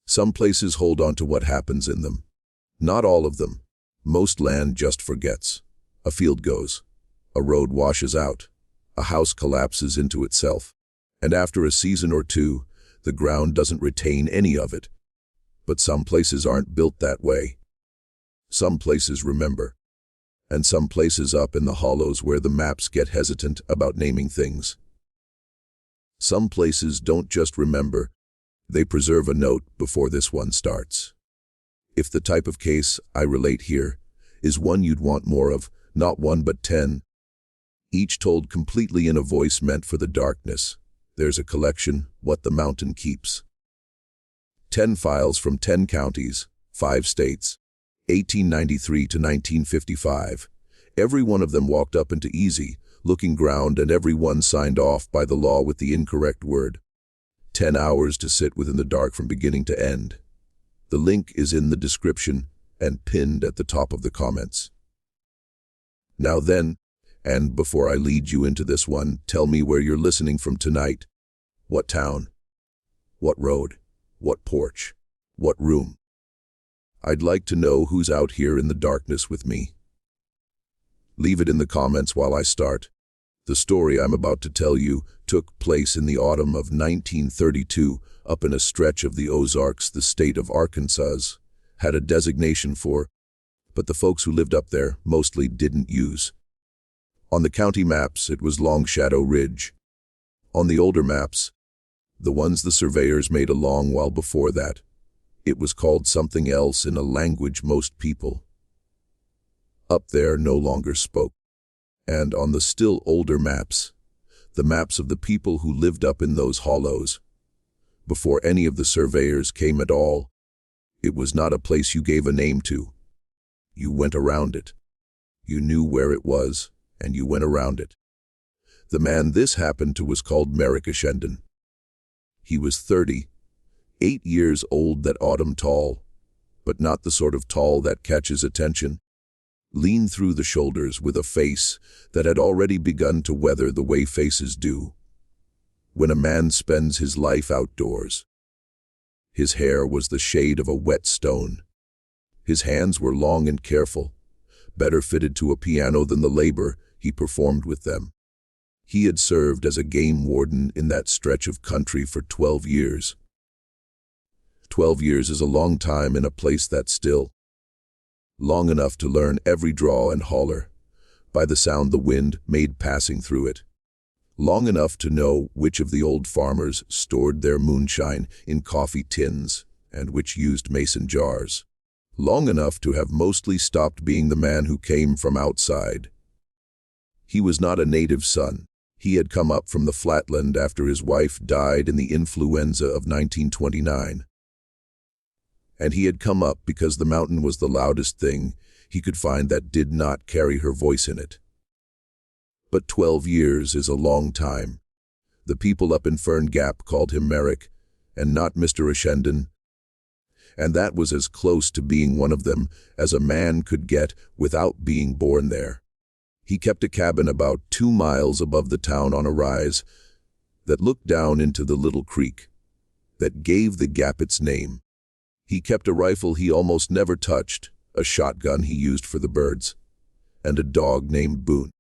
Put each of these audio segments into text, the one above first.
Some places hold on to what happens in them. Not all of them. Most land just forgets. A field goes. A road washes out. A house collapses into itself. And after a season or two, the ground doesn't retain any of it. But some places aren't built that way. Some places remember. And some places up in the hollows where the maps get hesitant about naming things. Some places don't just remember, they preserve a note before this one starts. If the type of case I relate here is one you'd want more of, not one but 10, each told completely in a voice meant for the darkness, there's a collection, What the Mountain Keeps. 10 files from 10 counties, 5 states, 1893 to 1955. Every one of them walked up into easy, looking ground, and every one signed off by the law with the incorrect word. 10 hours to sit within the dark from beginning to end. The link is in the description and pinned at the top of the comments. Now then, and before I lead you into this one, tell me where you're listening from tonight. What town? What road? What porch? What room? I'd like to know who's out here in the darkness with me. Leave it in the comments while I start. The story I'm about to tell you took place in the autumn of 1932 up in a stretch of the Ozarks the state of Arkansas had a designation for, but the folks who lived up there mostly didn't use. On the county maps, it was Longshadow Ridge. On the older maps, the ones the surveyors made a long while before that, it was called something else in a language most people up there no longer spoke. And on the still older maps, the maps of the people who lived up in those hollows, before any of the surveyors came at all, it was not a place you gave a name to. You went around it. You knew where it was, and you went around it. The man this happened to was called Merrick Ashenden. He was 38 years old that autumn, tall, but not the sort of tall that catches attention. Lean through the shoulders with a face that had already begun to weather the way faces do when a man spends his life outdoors. His hair was the shade of a whetstone. His hands were long and careful, better fitted to a piano than the labor he performed with them. He had served as a game warden in that stretch of country for 12 years. 12 years is a long time in a place that's still. Long enough to learn every draw and holler, by the sound the wind made passing through it. Long enough to know which of the old farmers stored their moonshine in coffee tins and which used mason jars. Long enough to have mostly stopped being the man who came from outside. He was not a native son. He had come up from the flatland after his wife died in the influenza of 1929. And he had come up because the mountain was the loudest thing he could find that did not carry her voice in it. But 12 years is a long time. The people up in Fern Gap called him Merrick, and not Mr. Ashenden. And that was as close to being one of them as a man could get without being born there. He kept a cabin about 2 miles above the town on a rise that looked down into the little creek that gave the gap its name. He kept a rifle he almost never touched, a shotgun he used for the birds, and a dog named Boone.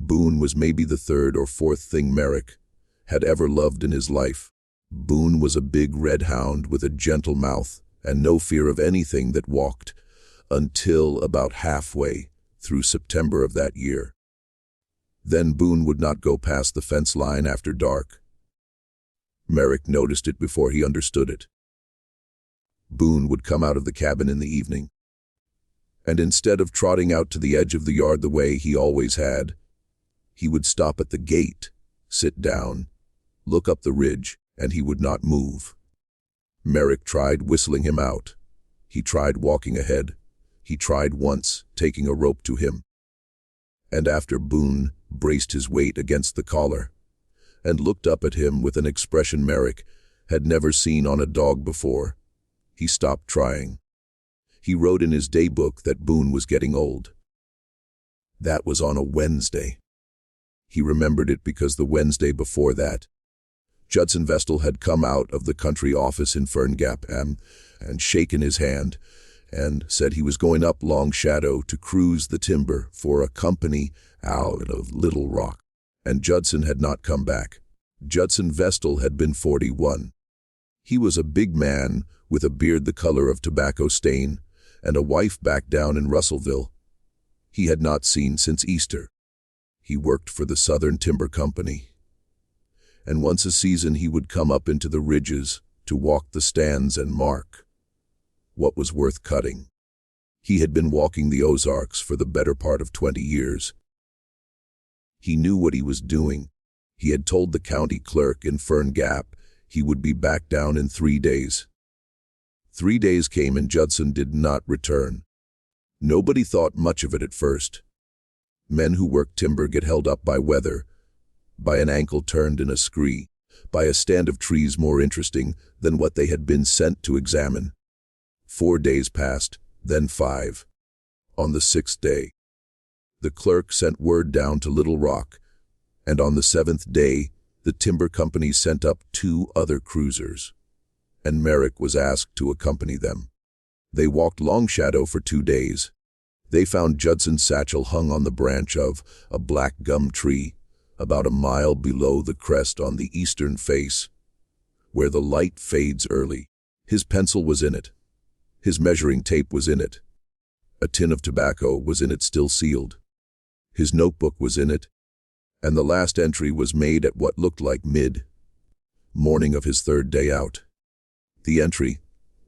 Boone was maybe the 3rd or 4th thing Merrick had ever loved in his life. Boone was a big red hound with a gentle mouth and no fear of anything that walked, until about halfway through September of that year. Then Boone would not go past the fence line after dark. Merrick noticed it before he understood it. Boone would come out of the cabin in the evening, and instead of trotting out to the edge of the yard the way he always had, he would stop at the gate, sit down, look up the ridge, and he would not move. Merrick tried whistling him out. He tried walking ahead. He tried once taking a rope to him. And after Boone braced his weight against the collar and looked up at him with an expression Merrick had never seen on a dog before, he stopped trying. He wrote in his daybook that Boone was getting old. That was on a Wednesday. He remembered it because the Wednesday before that, Judson Vestal had come out of the country office in Fern Gap and shaken his hand and said he was going up Longshadow to cruise the timber for a company out of Little Rock. And Judson had not come back. Judson Vestal had been 41. He was a big man with a beard the color of tobacco stain and a wife back down in Russellville he had not seen since Easter. He worked for the Southern Timber Company, and once a season he would come up into the ridges to walk the stands and mark what was worth cutting. He had been walking the Ozarks for the better part of 20 years. He knew what he was doing. He had told the county clerk in Fern Gap he would be back down in 3 days. 3 days came and Judson did not return. Nobody thought much of it at first. Men who work timber get held up by weather, by an ankle turned in a scree, by a stand of trees more interesting than what they had been sent to examine. 4 days passed, then 5. On the 6th day, the clerk sent word down to Little Rock, and on the 7th day, the timber company sent up 2 other cruisers, and Merrick was asked to accompany them. They walked Longshadow for 2 days. They found Judson's satchel hung on the branch of a black gum tree, about a mile below the crest on the eastern face, where the light fades early. His pencil was in it. His measuring tape was in it. A tin of tobacco was in it, still sealed. His notebook was in it, and the last entry was made at what looked like mid-morning of his 3rd day out. The entry,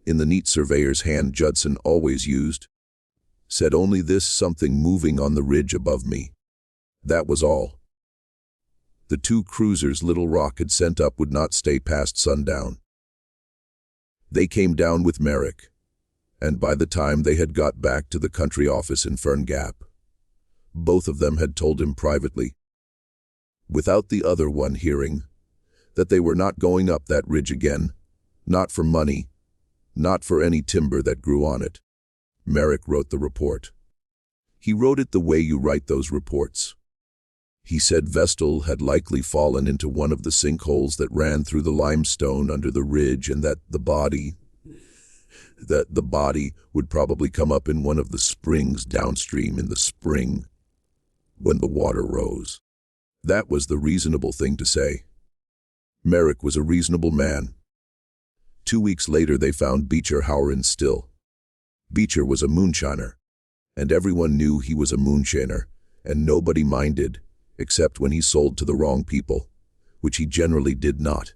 in the neat surveyor's hand Judson always used, said only this: something moving on the ridge above me. That was all. The 2 cruisers Little Rock had sent up would not stay past sundown. They came down with Merrick, and by the time they had got back to the country office in Fern Gap, both of them had told him privately, without the other one hearing, that they were not going up that ridge again, not for money, not for any timber that grew on it. Merrick wrote the report. He wrote it the way you write those reports. He said Vestal had likely fallen into one of the sinkholes that ran through the limestone under the ridge, and that the body would probably come up in one of the springs downstream in the spring when the water rose. That was the reasonable thing to say. Merrick was a reasonable man. 2 weeks later they found Beecher Howrin still. Beecher was a moonshiner, and everyone knew he was a moonshiner, and nobody minded, except when he sold to the wrong people, which he generally did not.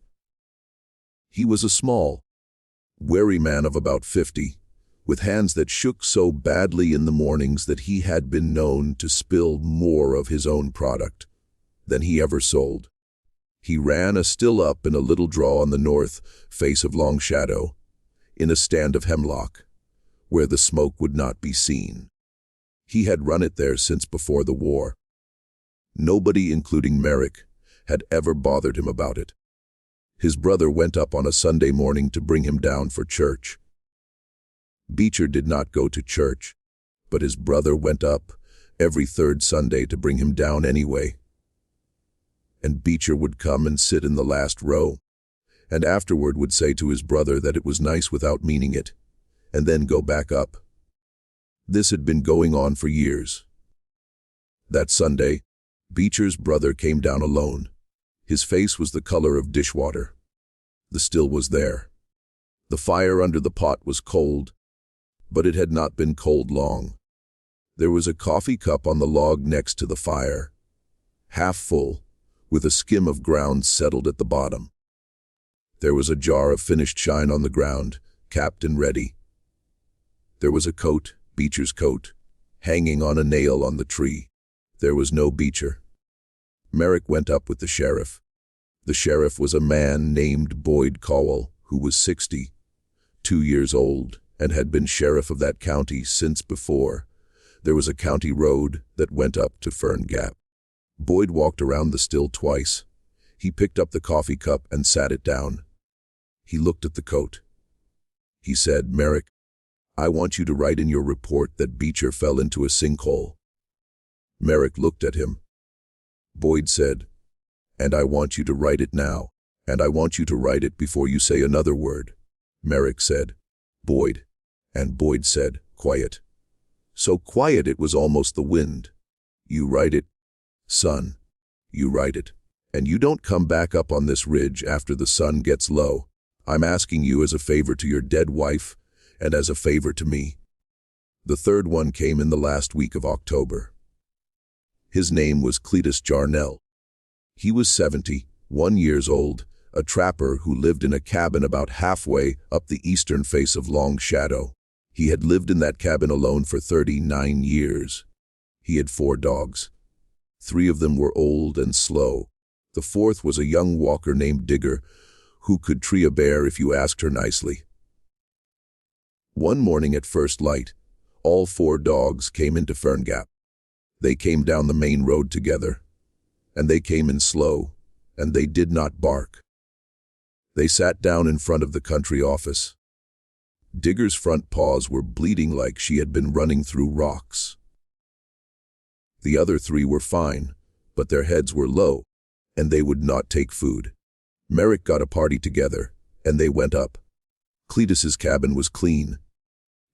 He was a small, wary man of about 50, with hands that shook so badly in the mornings that he had been known to spill more of his own product than he ever sold. He ran a still up in a little draw on the north face of Longshadow, in a stand of hemlock, where the smoke would not be seen. He had run it there since before the war. Nobody, including Merrick, had ever bothered him about it. His brother went up on a Sunday morning to bring him down for church. Beecher did not go to church, but his brother went up every 3rd Sunday to bring him down anyway. And Beecher would come and sit in the last row, and afterward would say to his brother that it was nice without meaning it, and then go back up. This had been going on for years. That Sunday, Beecher's brother came down alone. His face was the color of dishwater. The still was there. The fire under the pot was cold, but it had not been cold long. There was a coffee cup on the log next to the fire, half full, with a skim of ground settled at the bottom. There was a jar of finished shine on the ground, capped and ready. There was a coat, Beecher's coat, hanging on a nail on the tree. There was no Beecher. Merrick went up with the sheriff. The sheriff was a man named Boyd Cowell, who was 62 years old, and had been sheriff of that county since before there was a county road that went up to Fern Gap. Boyd walked around the still twice. He picked up the coffee cup and sat it down. He looked at the coat. He said, "Merrick, I want you to write in your report that Beecher fell into a sinkhole." Merrick looked at him. Boyd said, "And I want you to write it now." And I want you to write it before you say another word." Merrick said, "Boyd." And Boyd said, "Quiet." So quiet it was almost the wind. "You write it, son. You write it. And you don't come back up on this ridge after the sun gets low. I'm asking you as a favor to your dead wife and as a favor to me." The third one came in the last week of October. His name was Cletus Jarnell. He was 71 years old, a trapper who lived in a cabin about halfway up the eastern face of Longshadow. He had lived in that cabin alone for 39 years. He had 4 dogs. 3 of them were old and slow. The 4th was a young walker named Digger, who could tree a bear if you asked her nicely. One morning at first light, all 4 dogs came into Fern Gap. They came down the main road together, and they came in slow, and they did not bark. They sat down in front of the country office. Digger's front paws were bleeding like she had been running through rocks. The other 3 were fine, but their heads were low, and they would not take food. Merrick got a party together, and they went up. Cletus's cabin was clean.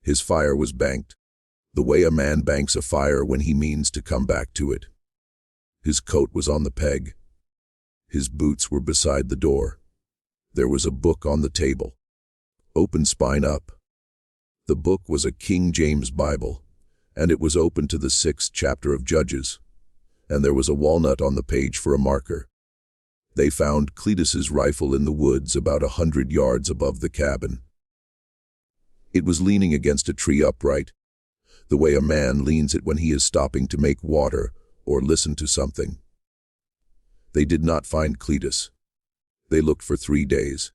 His fire was banked, the way a man banks a fire when he means to come back to it. His coat was on the peg. His boots were beside the door. There was a book on the table, open spine up. The book was a King James Bible, and it was open to the 6th chapter of Judges, and there was a walnut on the page for a marker. They found Cletus's rifle in the woods about 100 yards above the cabin. It was leaning against a tree upright, the way a man leans it when he is stopping to make water or listen to something. They did not find Cletus. They looked for 3 days.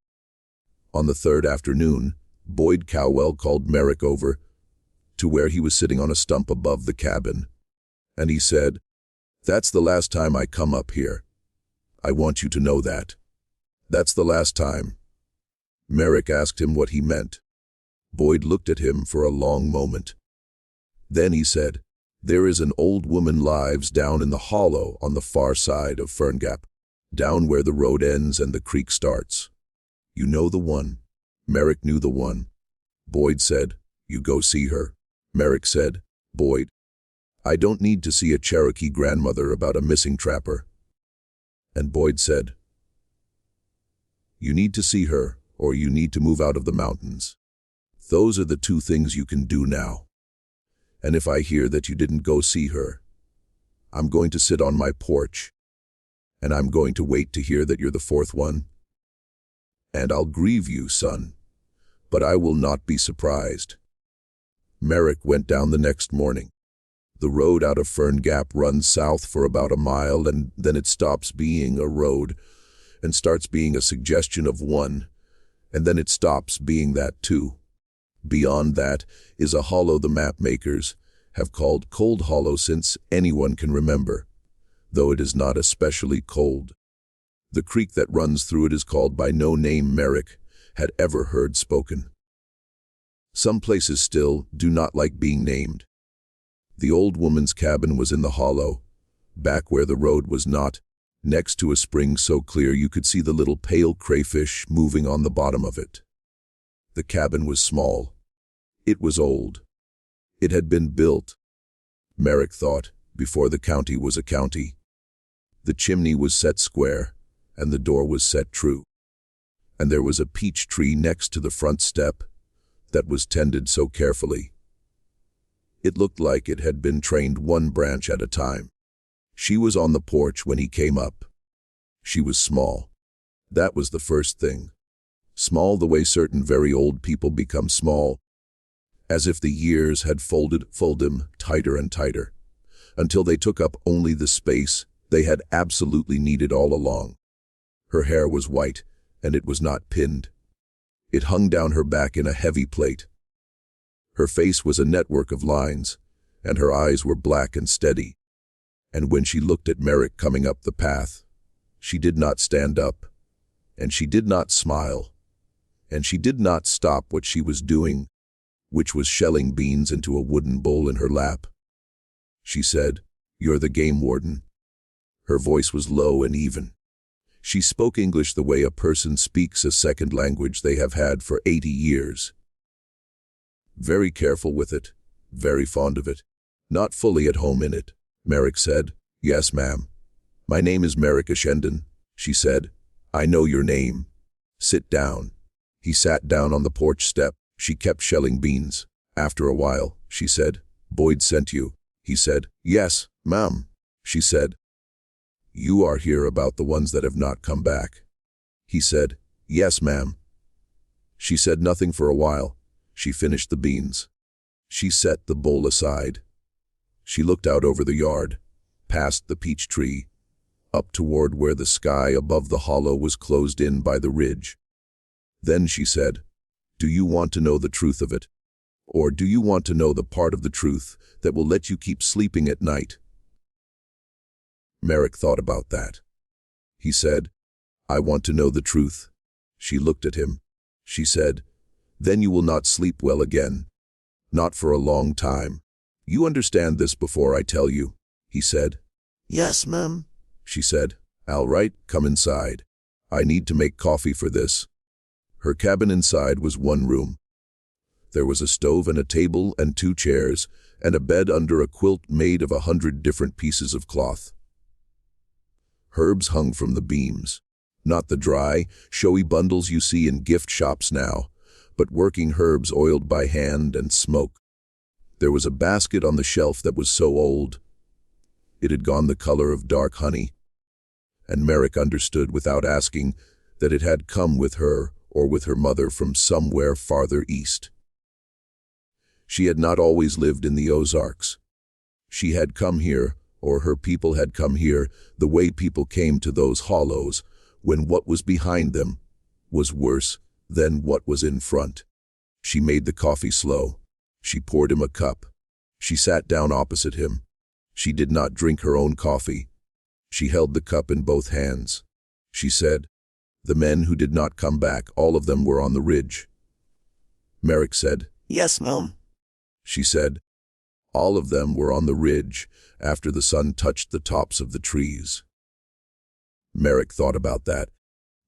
On the 3rd afternoon, Boyd Cowell called Merrick over to where he was sitting on a stump above the cabin, and he said, "That's the last time I come up here. I want you to know that. That's the last time." Merrick asked him what he meant. Boyd looked at him for a long moment. Then he said, "There is an old woman lives down in the hollow on the far side of Fern Gap, down where the road ends and the creek starts. You know the one?" Merrick knew the one. Boyd said, "You go see her." Merrick said, "Boyd, I don't need to see a Cherokee grandmother about a missing trapper." And Boyd said, "You need to see her, or you need to move out of the mountains. Those are the 2 things you can do now. And if I hear that you didn't go see her, I'm going to sit on my porch, and I'm going to wait to hear that you're the 4th one. And I'll grieve you, son, but I will not be surprised." Merrick went down the next morning. The road out of Fern Gap runs south for about a mile, and then it stops being a road and starts being a suggestion of one, and then it stops being that too. Beyond that is a hollow the map makers have called Cold Hollow since anyone can remember, though it is not especially cold. The creek that runs through it is called by no name Merrick had ever heard spoken. Some places still do not like being named. The old woman's cabin was in the hollow, back where the road was not, next to a spring so clear you could see the little pale crayfish moving on the bottom of it. The cabin was small. It was old. It had been built, Merrick thought, before the county was a county. The chimney was set square, and the door was set true. And there was a peach tree next to the front step that was tended so carefully. It looked like it had been trained 1 branch at a time. She was on the porch when he came up. She was small. That was the first thing. Small the way certain very old people become small, as if the years had folded them tighter and tighter, until they took up only the space they had absolutely needed all along. Her hair was white, and it was not pinned. It hung down her back in a heavy plait. Her face was a network of lines, and her eyes were black and steady. And when she looked at Merrick coming up the path, she did not stand up, and she did not smile, and she did not stop what she was doing, which was shelling beans into a wooden bowl in her lap. She said, "You're the game warden." Her voice was low and even. She spoke English the way a person speaks a second language they have had for 80 years. Very careful with it, very fond of it, not fully at home in it. Merrick said, "Yes, ma'am. My name is Merrick Ashenden," she said. "I know your name. Sit down." He sat down on the porch step. She kept shelling beans. After a while, she said, "Boyd sent you." He said, "Yes, ma'am," she said. "You are here about the ones that have not come back." He said, "Yes, ma'am." She said nothing for a while. She finished the beans. She set the bowl aside. She looked out over the yard, past the peach tree, up toward where the sky above the hollow was closed in by the ridge. Then she said, "Do you want to know the truth of it? Or do you want to know the part of the truth that will let you keep sleeping at night?" Merrick thought about that. He said, "I want to know the truth." She looked at him. She said, "Then you will not sleep well again. Not for a long time. You understand this before I tell you?" He said. "Yes, ma'am," she said. "All right, come inside. I need to make coffee for this." Her cabin inside was one room. There was a stove and a table and 2 chairs and a bed under a quilt made of 100 different pieces of cloth. Herbs hung from the beams. Not the dry, showy bundles you see in gift shops now, but working herbs oiled by hand and smoke. There was a basket on the shelf that was so old, it had gone the color of dark honey. And Merrick understood without asking that it had come with her or with her mother from somewhere farther east. She had not always lived in the Ozarks. She had come here, or her people had come here, the way people came to those hollows, when what was behind them was worse than what was in front. She made the coffee slow. She poured him a cup. She sat down opposite him. She did not drink her own coffee. She held the cup in both hands. She said, "The men who did not come back, all of them were on the ridge." Merrick said, "Yes, ma'am." She said, "All of them were on the ridge after the sun touched the tops of the trees." Merrick thought about that.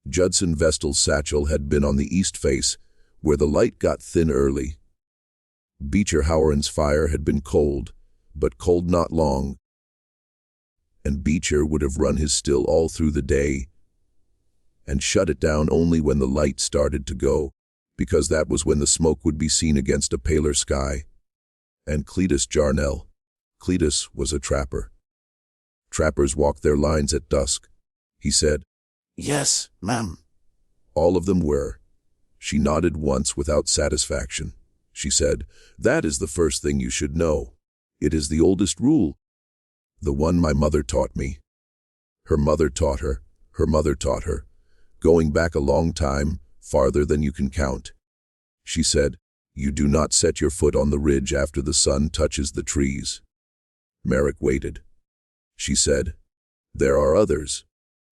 Judson Vestal's satchel had been on the east face, where the light got thin early. Beecher Howard's fire had been cold, but cold not long, and Beecher would have run his still all through the day and shut it down only when the light started to go, because that was when the smoke would be seen against a paler sky. And Cletus Jarnell. Cletus was a trapper. Trappers walked their lines at dusk. He said, "Yes, ma'am." All of them were. She nodded once without satisfaction. She said, "That is the first thing you should know. It is the oldest rule. The one my mother taught me. Her mother taught her. Her mother taught her. Going back a long time, farther than you can count. She said, you do not set your foot on the ridge after the sun touches the trees." Merrick waited. She said, "There are others."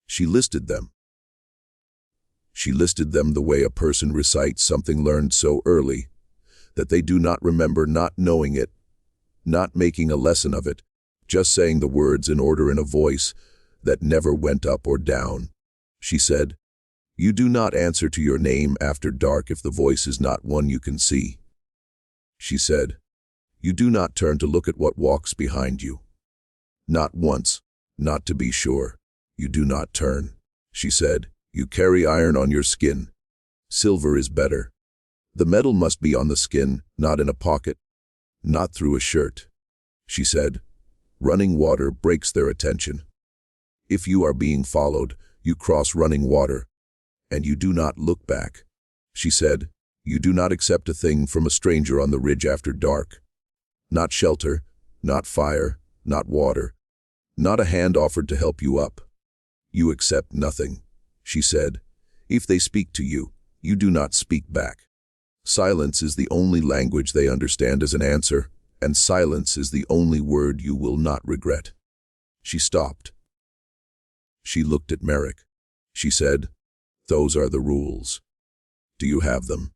She listed them. She listed them the way a person recites something learned so early that they do not remember not knowing it, not making a lesson of it, just saying the words in order in a voice that never went up or down. She said, "You do not answer to your name after dark if the voice is not one you can see." She said, "You do not turn to look at what walks behind you. Not once, not to be sure. You do not turn." She said, "You carry iron on your skin. Silver is better. The metal must be on the skin, not in a pocket, not through a shirt." She said, "Running water breaks their attention. If you are being followed, you cross running water, and you do not look back." She said, "You do not accept a thing from a stranger on the ridge after dark. Not shelter, not fire, not water, not a hand offered to help you up. You accept nothing." She said, "If they speak to you, you do not speak back. Silence is the only language they understand as an answer, and silence is the only word you will not regret." She stopped. She looked at Merrick. She said, "Those are the rules. Do you have them?"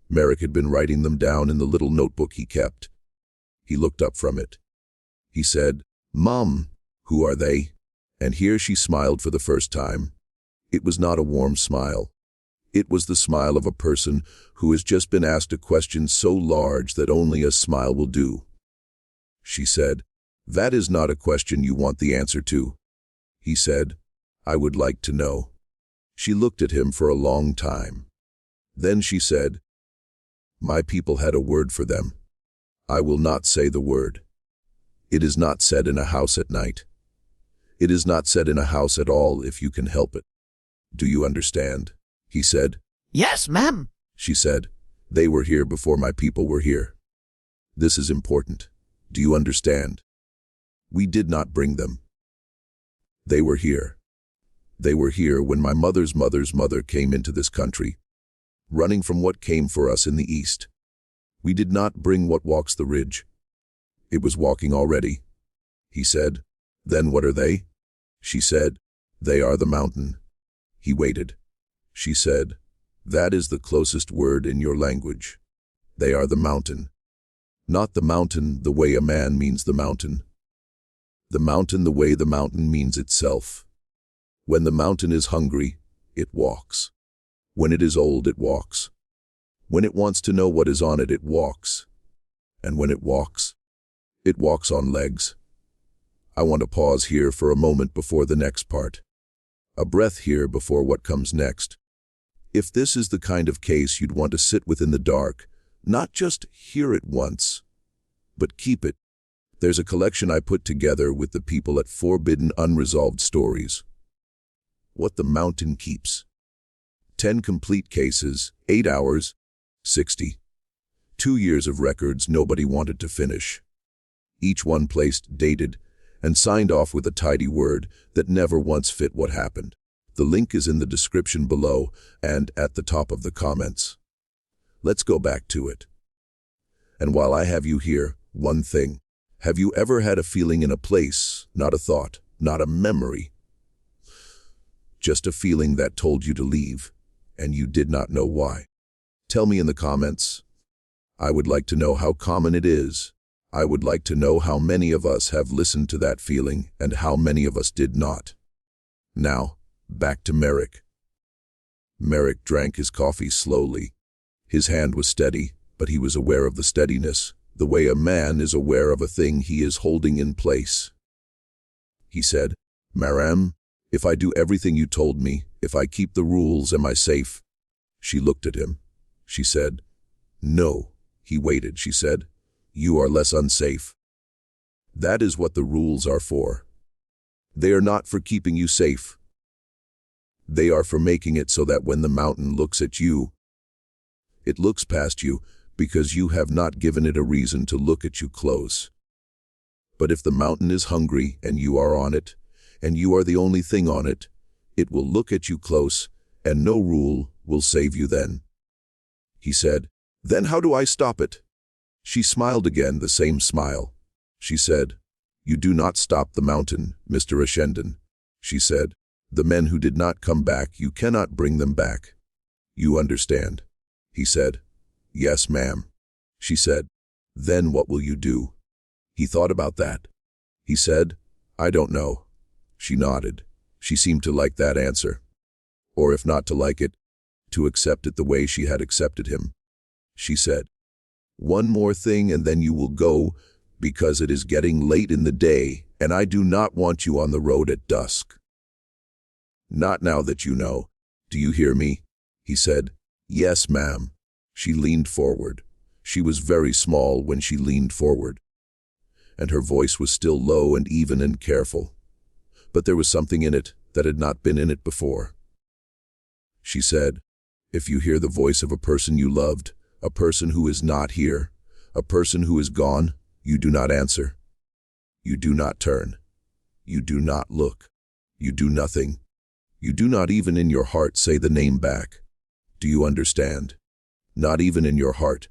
Merrick had been writing them down in the little notebook he kept. He looked up from it. He said, "Mom, who are they?" And here she smiled for the first time. It was not a warm smile. It was the smile of a person who has just been asked a question so large that only a smile will do. She said, "That is not a question you want the answer to." He said, "I would like to know." She looked at him for a long time. Then she said, "My people had a word for them. I will not say the word. It is not said in a house at night. It is not said in a house at all if you can help it. Do you understand?" He said. Yes, ma'am. She said, "They were here before my people were here. This is important. Do you understand? We did not bring them. They were here. They were here when my mother's mother's mother came into this country, running from what came for us in the east. We did not bring what walks the ridge. It was walking already." He said, "Then what are they?" She said, "They are the mountain." He waited. She said, "That is the closest word in your language. They are the mountain. Not the mountain the way a man means the mountain. The mountain the way the mountain means itself. When the mountain is hungry, it walks. When it is old, it walks. When it wants to know what is on it, it walks. And when it walks on legs." I want to pause here for a moment before the next part. A breath here before what comes next. If this is the kind of case you'd want to sit with in the dark, not just hear it once, but keep it, there's a collection I put together with the people at Forbidden Unresolved Stories. What the Mountain Keeps. 10 complete cases, 8 hours, 60. 2 years of records nobody wanted to finish. Each one placed, dated, and signed off with a tidy word that never once fit what happened. The link is in the description below and at the top of the comments. Let's go back to it. And while I have you here, one thing. Have you ever had a feeling in a place, not a thought, not a memory, just a feeling that told you to leave, and you did not know why? Tell me in the comments. I would like to know how common it is. I would like to know how many of us have listened to that feeling and how many of us did not. Now, back to Merrick. Merrick drank his coffee slowly. His hand was steady, but he was aware of the steadiness, the way a man is aware of a thing he is holding in place. He said, "Maram, if I do everything you told me, if I keep the rules, am I safe?" She looked at him. She said, "No." He waited. She said, "You are less unsafe. That is what the rules are for. They are not for keeping you safe. They are for making it so that when the mountain looks at you, it looks past you because you have not given it a reason to look at you close. But if the mountain is hungry and you are on it, and you are the only thing on it, it will look at you close, and no rule will save you then." He said, "Then how do I stop it?" She smiled again, the same smile. She said, "You do not stop the mountain, Mr. Ashenden." She said, "The men who did not come back, you cannot bring them back. You understand?" He said, "Yes, ma'am." She said, "Then what will you do?" He thought about that. He said, "I don't know." She nodded. She seemed to like that answer. Or if not to like it, to accept it the way she had accepted him. She said, "One more thing and then you will go, because it is getting late in the day, and I do not want you on the road at dusk. Not now that you know. Do you hear me?" He said, "Yes, ma'am." She leaned forward. She was very small when she leaned forward, and her voice was still low and even and careful. But there was something in it that had not been in it before. She said, "If you hear the voice of a person you loved, a person who is not here, a person who is gone, you do not answer. You do not turn. You do not look. You do nothing. You do not even in your heart say the name back. Do you understand? Not even in your heart."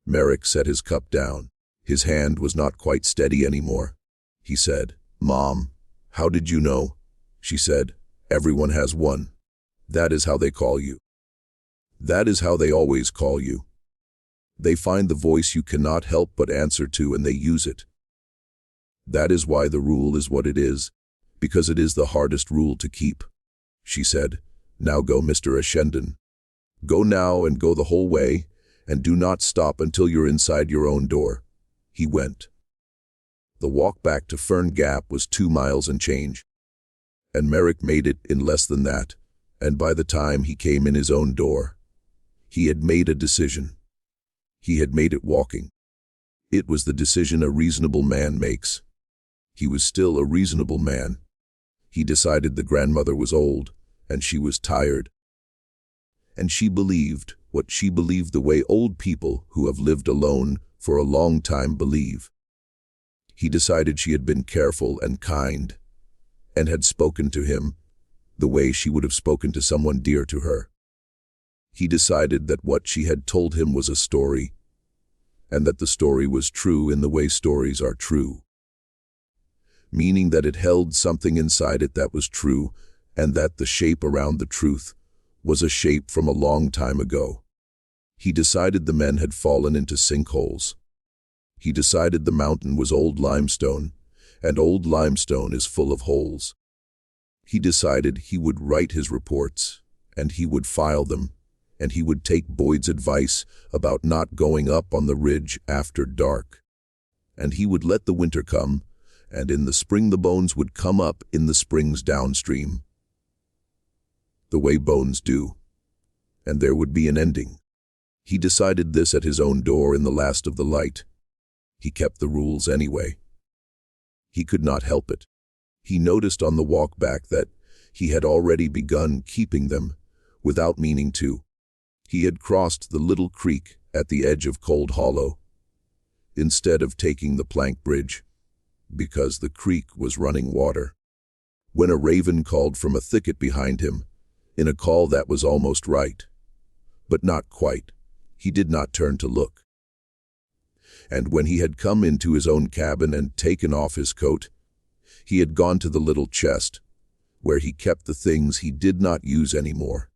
Merrick set his cup down. His hand was not quite steady anymore. He said, "Mom, how did you know?" She said, "Everyone has one. That is how they call you. That is how they always call you. They find the voice you cannot help but answer to and they use it. That is why the rule is what it is, because it is the hardest rule to keep. she said. "Now go, Mr. Ashenden. Go now and go the whole way, and do not stop until you're inside your own door." He went. The walk back to Fern Gap was 2 miles and change, and Merrick made it in less than that, and by the time he came in his own door, he had made a decision. He had made it walking. It was the decision a reasonable man makes. He was still a reasonable man. He decided the grandmother was old, and she was tired. And she believed what she believed the way old people who have lived alone for a long time believe. He decided she had been careful and kind, and had spoken to him the way she would have spoken to someone dear to her. He decided that what she had told him was a story, and that the story was true in the way stories are true, meaning that it held something inside it that was true, and that the shape around the truth was a shape from a long time ago. He decided the men had fallen into sinkholes. He decided the mountain was old limestone, and old limestone is full of holes. He decided he would write his reports, and he would file them, and he would take Boyd's advice about not going up on the ridge after dark. And he would let the winter come, and in the spring the bones would come up in the springs downstream, the way bones do, and there would be an ending. He decided this at his own door in the last of the light. He kept the rules anyway. He could not help it. He noticed on the walk back that he had already begun keeping them, without meaning to. He had crossed the little creek at the edge of Cold Hollow, instead of taking the plank bridge, because the creek was running water, when a raven called from a thicket behind him, in a call that was almost right, but not quite. He did not turn to look. And when he had come into his own cabin and taken off his coat, he had gone to the little chest, where he kept the things he did not use anymore,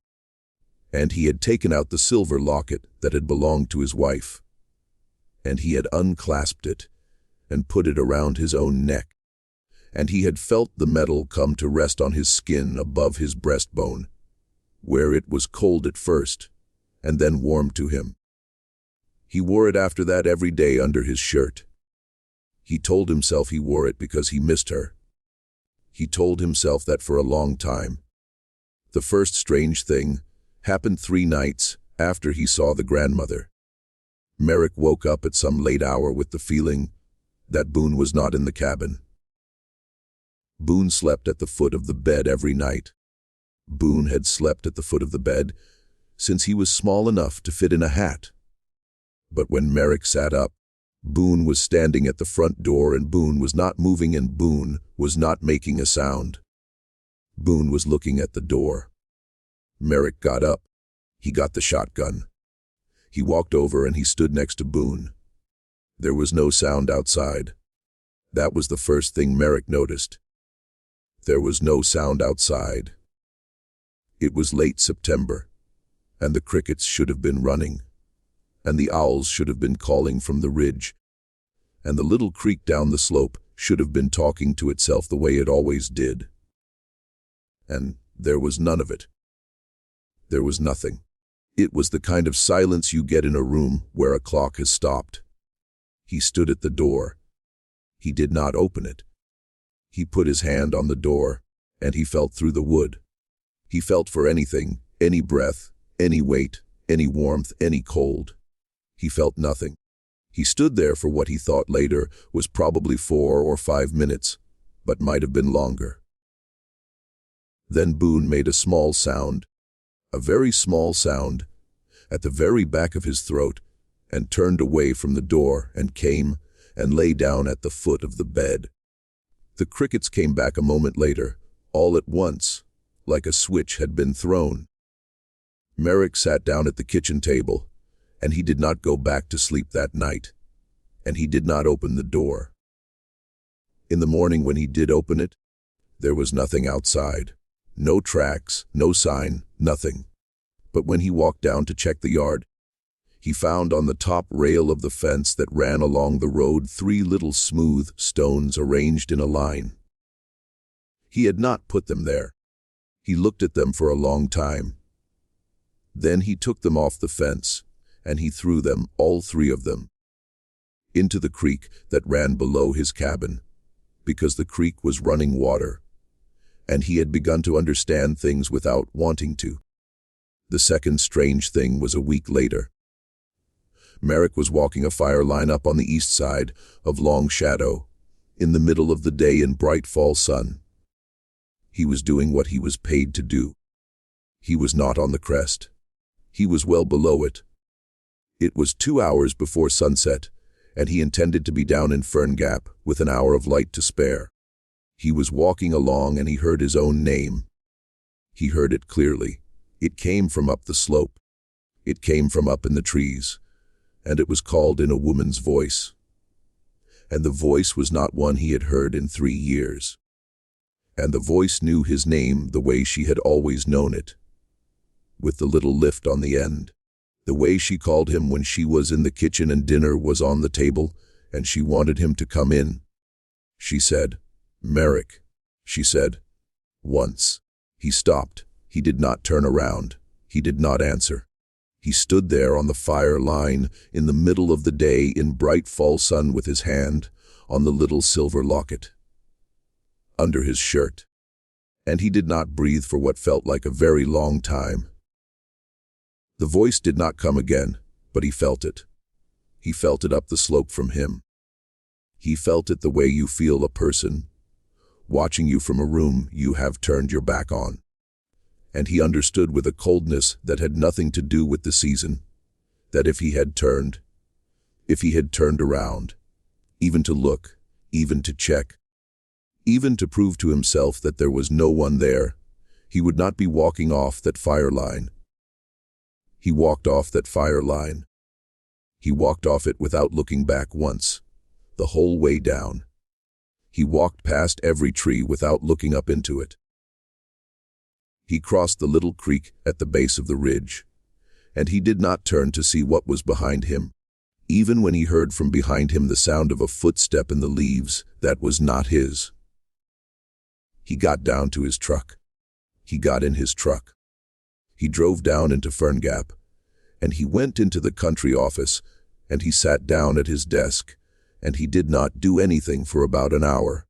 and he had taken out the silver locket that had belonged to his wife, and he had unclasped it and put it around his own neck, and he had felt the metal come to rest on his skin above his breastbone, where it was cold at first, and then warm to him. He wore it after that every day under his shirt. He told himself he wore it because he missed her. He told himself that for a long time. The first strange thing happened 3 nights after he saw the grandmother. Merrick woke up at some late hour with the feeling that Boone was not in the cabin. Boone slept at the foot of the bed every night. Boone had slept at the foot of the bed since he was small enough to fit in a hat. But when Merrick sat up, Boone was standing at the front door, and Boone was not moving, and Boone was not making a sound. Boone was looking at the door. Merrick got up. He got the shotgun. He walked over and he stood next to Boone. There was no sound outside. That was the first thing Merrick noticed. There was no sound outside. It was late September, and the crickets should have been running, and the owls should have been calling from the ridge, and the little creek down the slope should have been talking to itself the way it always did. And there was none of it. There was nothing. It was the kind of silence you get in a room where a clock has stopped. He stood at the door. He did not open it. He put his hand on the door, and he felt through the wood. He felt for anything, any breath, any weight, any warmth, any cold. He felt nothing. He stood there for what he thought later was probably 4 or 5 minutes, but might have been longer. Then Boone made a small sound, a very small sound, at the very back of his throat, and turned away from the door and came and lay down at the foot of the bed. The crickets came back a moment later, all at once, like a switch had been thrown. Merrick sat down at the kitchen table, and he did not go back to sleep that night, and he did not open the door. In the morning when he did open it, there was nothing outside. No tracks, no sign, nothing. But when he walked down to check the yard, he found on the top rail of the fence that ran along the road 3 little smooth stones arranged in a line. He had not put them there. He looked at them for a long time. Then he took them off the fence, and he threw them, all three of them, into the creek that ran below his cabin, because the creek was running water, and he had begun to understand things without wanting to. The second strange thing was a week later. Merrick was walking a fire line up on the east side of Longshadow, in the middle of the day in bright fall sun. He was doing what he was paid to do. He was not on the crest. He was well below it. It was 2 hours before sunset, and he intended to be down in Fern Gap with an hour of light to spare. He was walking along and he heard his own name. He heard it clearly. It came from up the slope. It came from up in the trees, and it was called in a woman's voice. And the voice was not one he had heard in 3 years. And the voice knew his name the way she had always known it, with the little lift on the end. The way she called him when she was in the kitchen and dinner was on the table, and she wanted him to come in. She said, "Merrick," she said. Once. He stopped. He did not turn around. He did not answer. He stood there on the fire line in the middle of the day in bright fall sun with his hand on the little silver locket under his shirt, and he did not breathe for what felt like a very long time. The voice did not come again, but he felt it. He felt it up the slope from him. He felt it the way you feel a person watching you from a room you have turned your back on. And he understood with a coldness that had nothing to do with the season, that if he had turned around, even to look, even to check, even to prove to himself that there was no one there, he would not be walking off that fire line. He walked off that fire line. He walked off it without looking back once, the whole way down. He walked past every tree without looking up into it. He crossed the little creek at the base of the ridge, and he did not turn to see what was behind him. Even when he heard from behind him the sound of a footstep in the leaves that was not his. He got down to his truck. He got in his truck. He drove down into Fern Gap, and he went into the country office, and he sat down at his desk, and he did not do anything for about an hour.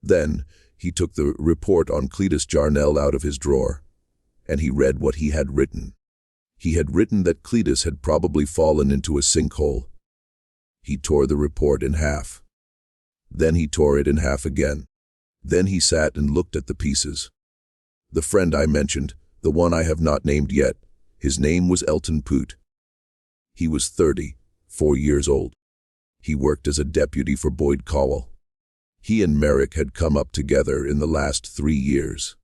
Then he took the report on Cletus Jarnell out of his drawer, and he read what he had written. He had written that Cletus had probably fallen into a sinkhole. He tore the report in half. Then he tore it in half again. Then he sat and looked at the pieces. The friend I mentioned, the one I have not named yet, his name was Elton Poot. He was 34 years old. He worked as a deputy for Boyd Cowell. He and Merrick had come up together in the last 3 years.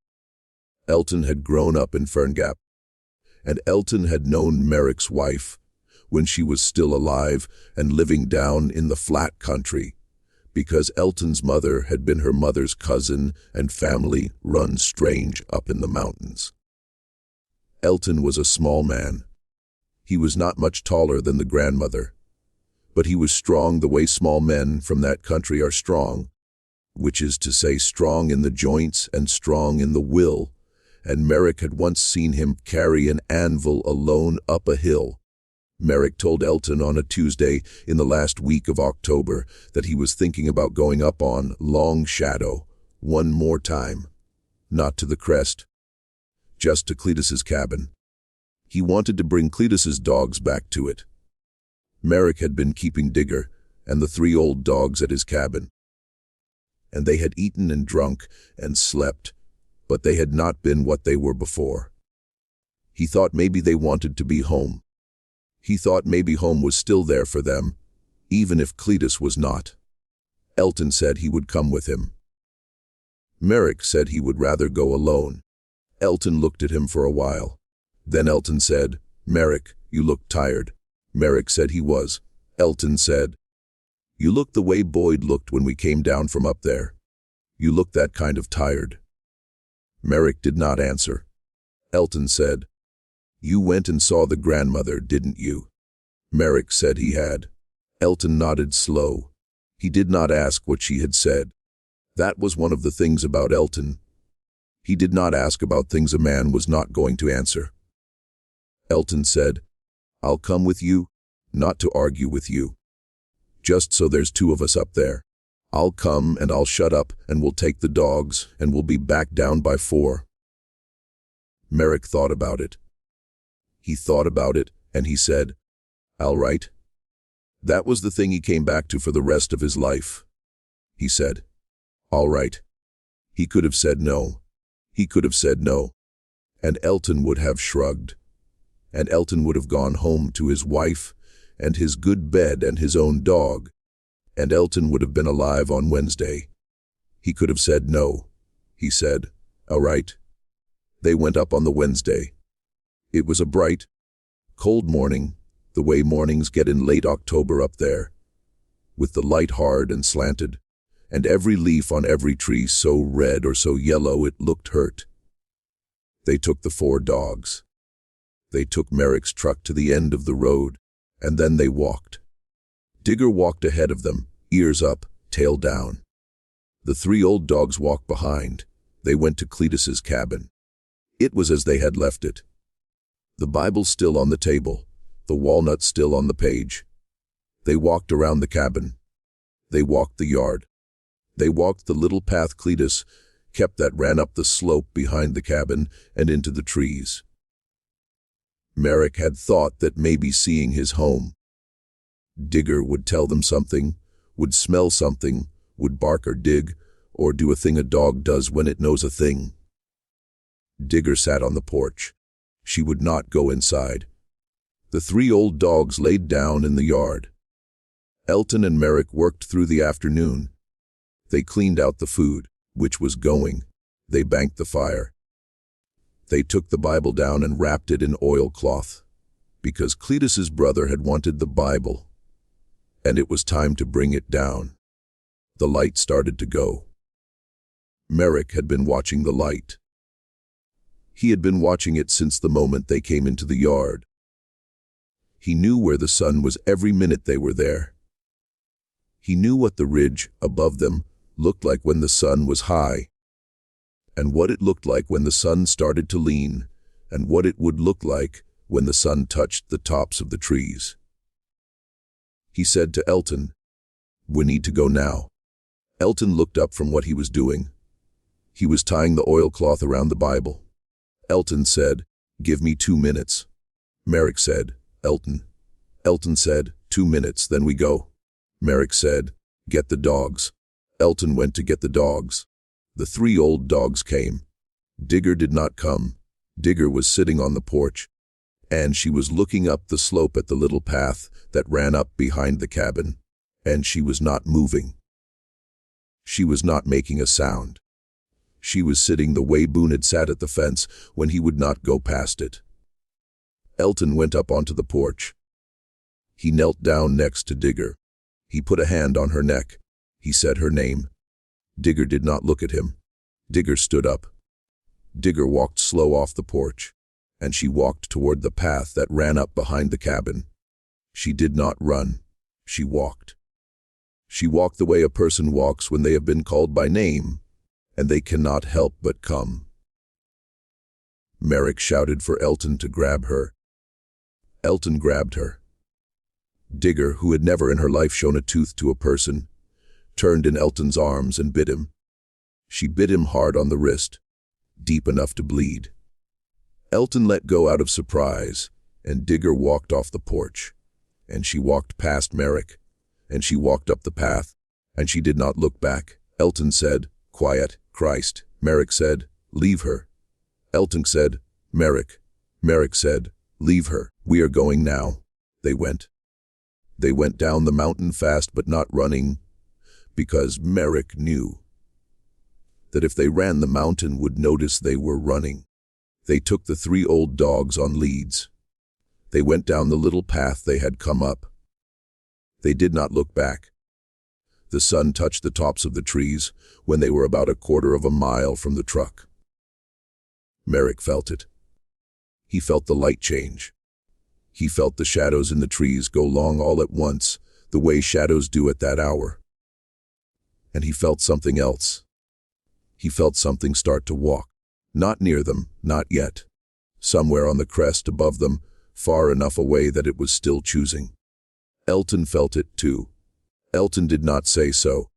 Elton had grown up in Fern Gap, and Elton had known Merrick's wife when she was still alive and living down in the flat country, because Elton's mother had been her mother's cousin and family run strange up in the mountains. Elton was a small man. He was not much taller than the grandmother, but he was strong the way small men from that country are strong, which is to say strong in the joints and strong in the will, and Merrick had once seen him carry an anvil alone up a hill. Merrick told Elton on a Tuesday in the last week of October that he was thinking about going up on Longshadow one more time, not to the crest, just to Cletus's cabin. He wanted to bring Cletus's dogs back to it. Merrick had been keeping Digger and the 3 old dogs at his cabin, and they had eaten and drunk and slept, but they had not been what they were before. He thought maybe they wanted to be home. He thought maybe home was still there for them, even if Cletus was not. Elton said he would come with him. Merrick said he would rather go alone. Elton looked at him for a while. Then Elton said, "Merrick, you look tired." Merrick said he was. Elton said, "You look the way Boyd looked when we came down from up there. You look that kind of tired." Merrick did not answer. Elton said, "You went and saw the grandmother, didn't you?" Merrick said he had. Elton nodded slow. He did not ask what she had said. That was one of the things about Elton. He did not ask about things a man was not going to answer. Elton said, "I'll come with you, not to argue with you. Just so there's two of us up there. I'll come and I'll shut up and we'll take the dogs and we'll be back down by 4. Merrick thought about it. He thought about it and he said, "All right." That was the thing he came back to for the rest of his life. He said, "All right." He could have said no. He could have said no. And Elton would have shrugged. And Elton would have gone home to his wife and his good bed and his own dog. And Elton would have been alive on Wednesday. He could have said no. He said, "All right." They went up on the Wednesday. It was a bright, cold morning, the way mornings get in late October up there, with the light hard and slanted, and every leaf on every tree so red or so yellow it looked hurt. They took the 4 dogs. They took Merrick's truck to the end of the road, and then they walked. Digger walked ahead of them, ears up, tail down. The 3 old dogs walked behind. They went to Cletus's cabin. It was as they had left it. The Bible still on the table, the walnut still on the page. They walked around the cabin. They walked the yard. They walked the little path Cletus kept that ran up the slope behind the cabin and into the trees. Merrick had thought that maybe seeing his home, Digger would tell them something, would smell something, would bark or dig, or do a thing a dog does when it knows a thing. Digger sat on the porch. She would not go inside. The 3 old dogs laid down in the yard. Elton and Merrick worked through the afternoon. They cleaned out the food, which was going. They banked the fire. They took the Bible down and wrapped it in oilcloth, because Cletus's brother had wanted the Bible, and it was time to bring it down. The light started to go. Merrick had been watching the light. He had been watching it since the moment they came into the yard. He knew where the sun was every minute they were there. He knew what the ridge above them looked like when the sun was high, and what it looked like when the sun started to lean, and what it would look like when the sun touched the tops of the trees. He said to Elton, "We need to go now." Elton looked up from what he was doing. He was tying the oilcloth around the Bible. Elton said, "Give me 2 minutes." Merrick said, "Elton." Elton said, "2 minutes, then we go." Merrick said, "Get the dogs." Elton went to get the dogs. The 3 old dogs came. Digger did not come. Digger was sitting on the porch, and she was looking up the slope at the little path that ran up behind the cabin, and she was not moving. She was not making a sound. She was sitting the way Boone had sat at the fence when he would not go past it. Elton went up onto the porch. He knelt down next to Digger. He put a hand on her neck. He said her name. Digger did not look at him. Digger stood up. Digger walked slow off the porch, and she walked toward the path that ran up behind the cabin. She did not run. She walked. She walked the way a person walks when they have been called by name, and they cannot help but come. Merrick shouted for Elton to grab her. Elton grabbed her. Digger, who had never in her life shown a tooth to a person, turned in Elton's arms and bit him. She bit him hard on the wrist, deep enough to bleed. Elton let go out of surprise, and Digger walked off the porch, and she walked past Merrick, and she walked up the path, and she did not look back. Elton said, "Quiet, Christ." Merrick said, "Leave her." Elton said, "Merrick." Merrick said, "Leave her. We are going now." They went. They went down the mountain fast but not running, because Merrick knew that if they ran the mountain would notice they were running. They took the 3 old dogs on leads. They went down the little path they had come up. They did not look back. The sun touched the tops of the trees when they were about 1/4 of a mile from the truck. Merrick felt it. He felt the light change. He felt the shadows in the trees go long all at once, the way shadows do at that hour. And he felt something else. He felt something start to walk. Not near them, not yet. Somewhere on the crest above them, far enough away that it was still choosing. Elton felt it too. Elton did not say so.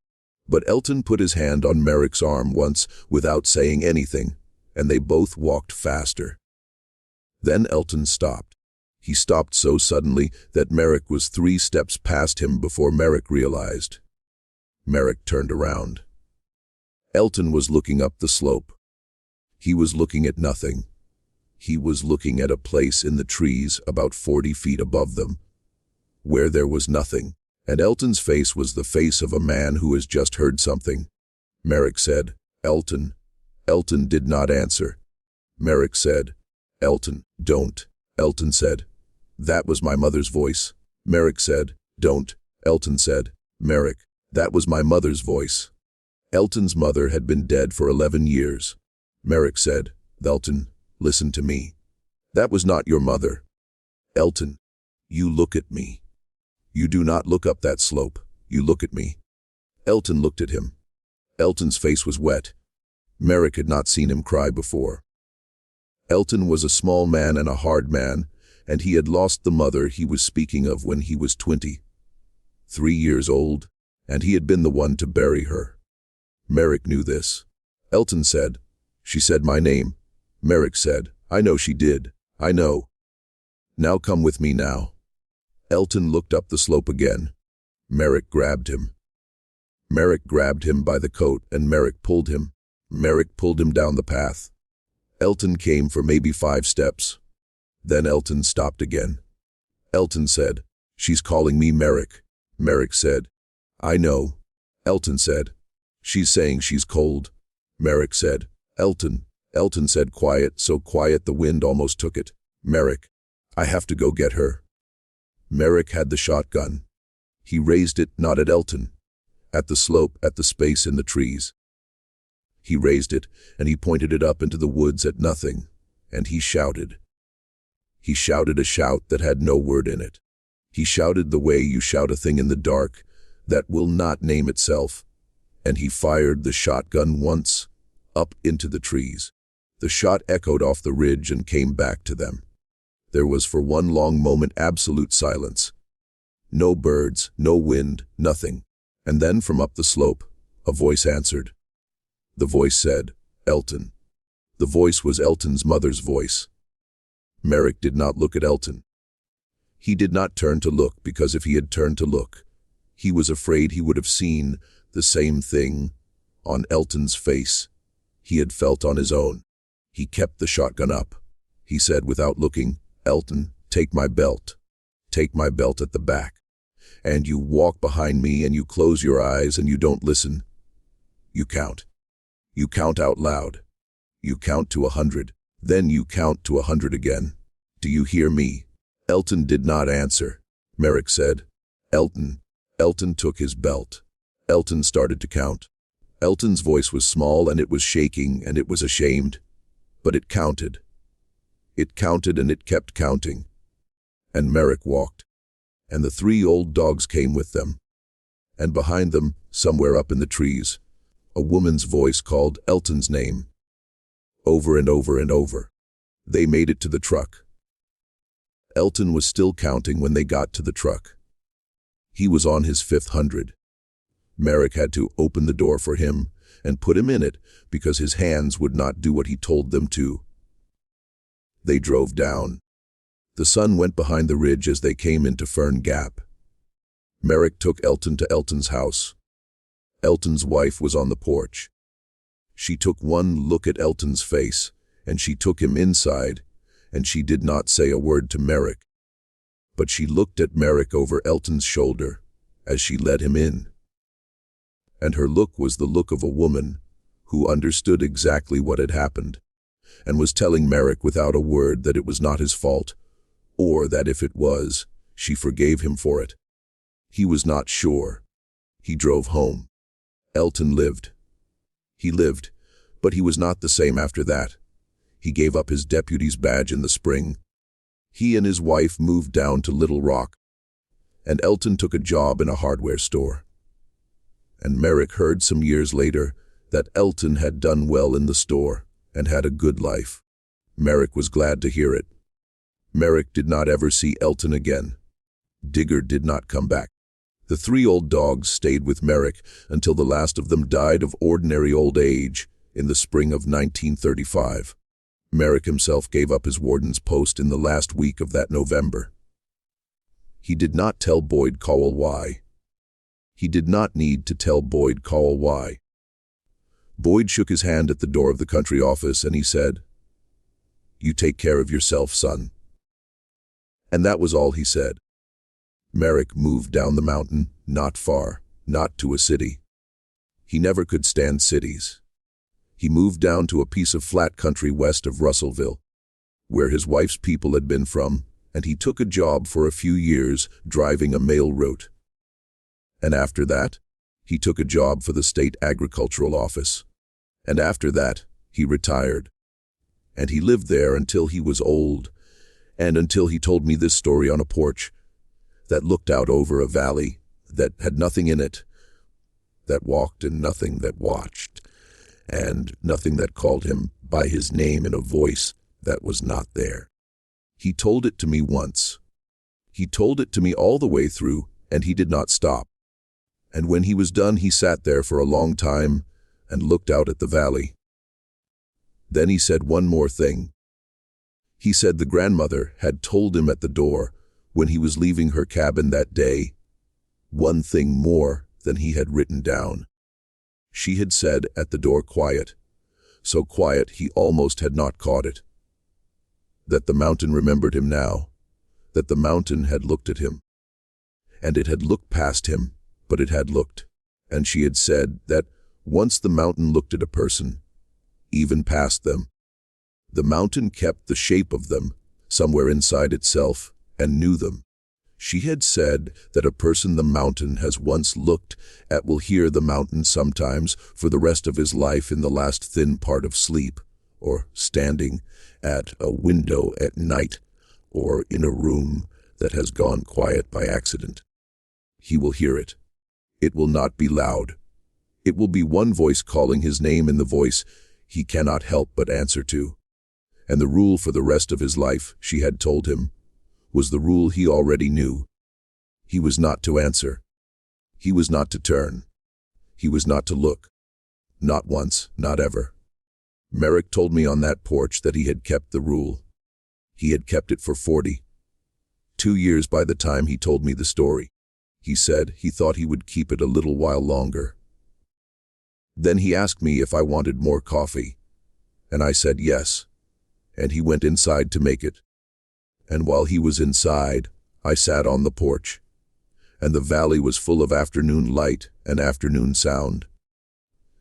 But Elton put his hand on Merrick's arm once without saying anything, and they both walked faster. Then Elton stopped. He stopped so suddenly that Merrick was 3 steps past him before Merrick realized. Merrick turned around. Elton was looking up the slope. He was looking at nothing. He was looking at a place in the trees about 40 feet above them, where there was nothing, and Elton's face was the face of a man who has just heard something. Merrick said, "Elton." Elton did not answer. Merrick said, "Elton, don't." Elton said, "That was my mother's voice." Merrick said, "Don't." Elton said, "Merrick, that was my mother's voice." Elton's mother had been dead for 11 years. Merrick said, "Elton, listen to me. That was not your mother. Elton, you look at me. You do not look up that slope. You look at me." Elton looked at him. Elton's face was wet. Merrick had not seen him cry before. Elton was a small man and a hard man, and he had lost the mother he was speaking of when he was 23 years old, and he had been the one to bury her. Merrick knew this. Elton said, "She said my name." Merrick said, "I know she did. I know. Now come with me now." Elton looked up the slope again. Merrick grabbed him. Merrick grabbed him by the coat and Merrick pulled him. Merrick pulled him down the path. Elton came for maybe 5 steps. Then Elton stopped again. Elton said, "She's calling me Merrick." Merrick said, "I know." Elton said, "She's saying she's cold." Merrick said, "Elton." Elton said, quiet, so quiet the wind almost took it. "Merrick, I have to go get her." Merrick had the shotgun. He raised it not at Elton, at the slope, at the space in the trees. He raised it, and he pointed it up into the woods at nothing, and he shouted. He shouted a shout that had no word in it. He shouted the way you shout a thing in the dark that will not name itself, and he fired the shotgun once, up into the trees. The shot echoed off the ridge and came back to them. There was for one long moment absolute silence. No birds, no wind, nothing. And then from up the slope, a voice answered. The voice said, "Elton." The voice was Elton's mother's voice. Merrick did not look at Elton. He did not turn to look because if he had turned to look, he was afraid he would have seen the same thing on Elton's face he had felt on his own. He kept the shotgun up. He said without looking, "Elton, take my belt. Take my belt at the back. And you walk behind me and you close your eyes and you don't listen. You count. You count out loud. You count to 100. Then you count to 100 again. Do you hear me?" Elton did not answer. Merrick said, "Elton." Elton took his belt. Elton started to count. Elton's voice was small and it was shaking and it was ashamed. But it counted. It counted and it kept counting. And Merrick walked. And the 3 old dogs came with them. And behind them, somewhere up in the trees, a woman's voice called Elton's name. Over and over and over. They made it to the truck. Elton was still counting when they got to the truck. He was on his 5th 100. Merrick had to open the door for him and put him in it because his hands would not do what he told them to. They drove down. The sun went behind the ridge as they came into Fern Gap. Merrick took Elton to Elton's house. Elton's wife was on the porch. She took one look at Elton's face, and she took him inside, and she did not say a word to Merrick. But she looked at Merrick over Elton's shoulder as she led him in. And her look was the look of a woman who understood exactly what had happened, and was telling Merrick without a word that it was not his fault, or that if it was, she forgave him for it. He was not sure. He drove home. Elton lived. He lived, but he was not the same after that. He gave up his deputy's badge in the spring. He and his wife moved down to Little Rock, and Elton took a job in a hardware store. And Merrick heard some years later that Elton had done well in the store, and had a good life. Merrick was glad to hear it. Merrick did not ever see Elton again. Digger did not come back. The 3 old dogs stayed with Merrick until the last of them died of ordinary old age in the spring of 1935. Merrick himself gave up his warden's post in the last week of that November. He did not tell Boyd Cowell why. He did not need to tell Boyd Cowell why. Boyd shook his hand at the door of the country office and he said, "You take care of yourself, son." And that was all he said. Merrick moved down the mountain, not far, not to a city. He never could stand cities. He moved down to a piece of flat country west of Russellville, where his wife's people had been from, and he took a job for a few years driving a mail route. And after that, he took a job for the state agricultural office. And after that, he retired. And he lived there until he was old, and until he told me this story on a porch that looked out over a valley that had nothing in it, that walked and nothing that watched, and nothing that called him by his name in a voice that was not there. He told it to me once. He told it to me all the way through, and he did not stop. And when he was done, he sat there for a long time and looked out at the valley. Then he said one more thing. He said the grandmother had told him at the door when he was leaving her cabin that day, one thing more than he had written down. She had said at the door, quiet, so quiet he almost had not caught it. That the mountain remembered him now, that the mountain had looked at him. And it had looked past him, but it had looked. And she had said that once the mountain looked at a person, even past them, the mountain kept the shape of them somewhere inside itself and knew them. She had said that a person the mountain has once looked at will hear the mountain sometimes for the rest of his life in the last thin part of sleep, or standing at a window at night, or in a room that has gone quiet by accident. He will hear it. It will not be loud. It will be one voice calling his name in the voice he cannot help but answer to. And the rule for the rest of his life, she had told him, was the rule he already knew. He was not to answer. He was not to turn. He was not to look. Not once, not ever. Merrick told me on that porch that he had kept the rule. He had kept it for 42 years by the time he told me the story. He said he thought he would keep it a little while longer. Then he asked me if I wanted more coffee, and I said yes, and he went inside to make it. And while he was inside, I sat on the porch, and the valley was full of afternoon light and afternoon sound.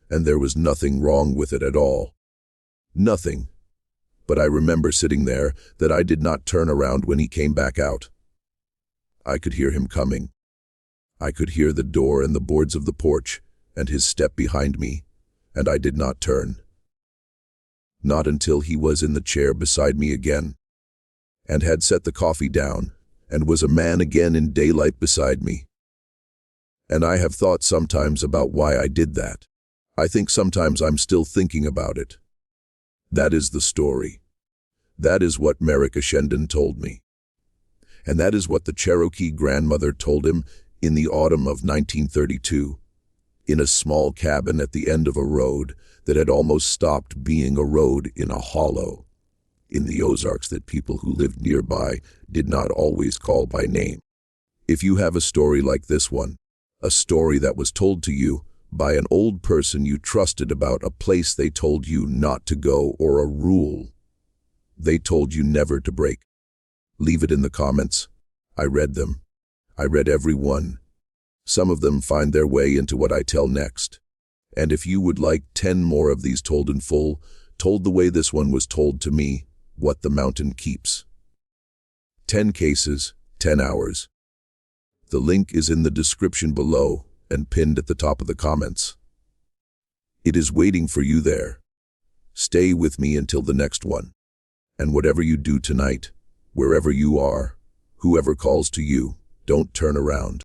And there was nothing wrong with it at all. Nothing. But I remember sitting there that I did not turn around when he came back out. I could hear him coming. I could hear the door and the boards of the porch and his step behind me, and I did not turn. Not until he was in the chair beside me again, and had set the coffee down, and was a man again in daylight beside me. And I have thought sometimes about why I did that. I think sometimes I'm still thinking about it. That is the story. That is what Merrick Ashenden told me. And that is what the Cherokee grandmother told him in the autumn of 1932, in a small cabin at the end of a road that had almost stopped being a road in a hollow in the Ozarks that people who lived nearby did not always call by name. If you have a story like this one, a story that was told to you by an old person you trusted about a place they told you not to go or a rule they told you never to break, leave it in the comments. I read them. I read every one. Some of them find their way into what I tell next. And if you would like 10 more of these told in full, told the way this one was told to me, What the Mountain Keeps. 10 cases, 10 hours. The link is in the description below and pinned at the top of the comments. It is waiting for you there. Stay with me until the next one. And whatever you do tonight, wherever you are, whoever calls to you, don't turn around.